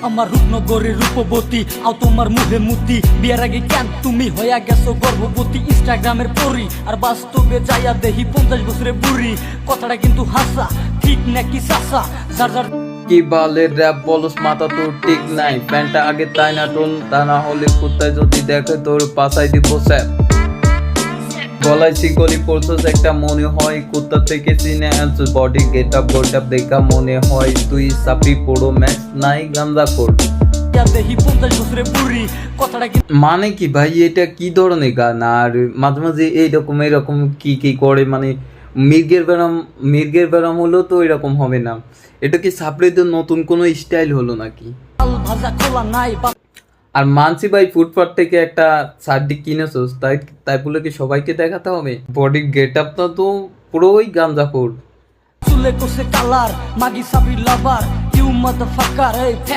আমার রূপনগরের রূপবতী আও তোমার মুখে মুতি বিয়ের আগে কেন তুমি হইয়া গেছো গর্ভবতী ইনস্টাগ্রামের পরি আর বাস্তবে যাইয়া দেহি 50 বছরের বুড়ি কথাটা কিন্তু হাসা ঠিক নাকি সাসা যার যার কি বালের র‍্যাপ বলস মাথা তোর ঠিক নাই প্যান্টটা আগে তাই না টোন তা না হলে কুত্তায় যদি দেখে তোর পাছায় দিব স্যাপ গলায় শিকলি পড়ছস একটা মনে হয় কুত্তা থেকে চিনে আনছস বডি গেটআপ গোটআপ দেখা মনে হয় তুই সাপড়ি পড়ো ম্যাক্স নাই গান্দা কর দেহি 50 বছরের বুড়ি কথাটা কিন্তু মানে কি ভাই এটা কি ধরনের গান আর মাঝে মাঝে এরকম কি করে মানে মির্গের ব্যারাম হলো তো এরকম হবে না এটা কি সাপড়িদের নতুন কোনো স্টাইল হলো নাকি আল ভাজা খোলা নাই আর মানসি ভাই ফুটপাথ থেকে একটা শার্ট কিনেছোস তাই বলে কি সবাইকে দেখাতে হবে বডি গেটআপটা তো পুরোই গাঁজাখোর চুলে কোসে কালার মাগি সাবরি লাভার ইউ মাদারফাকার এই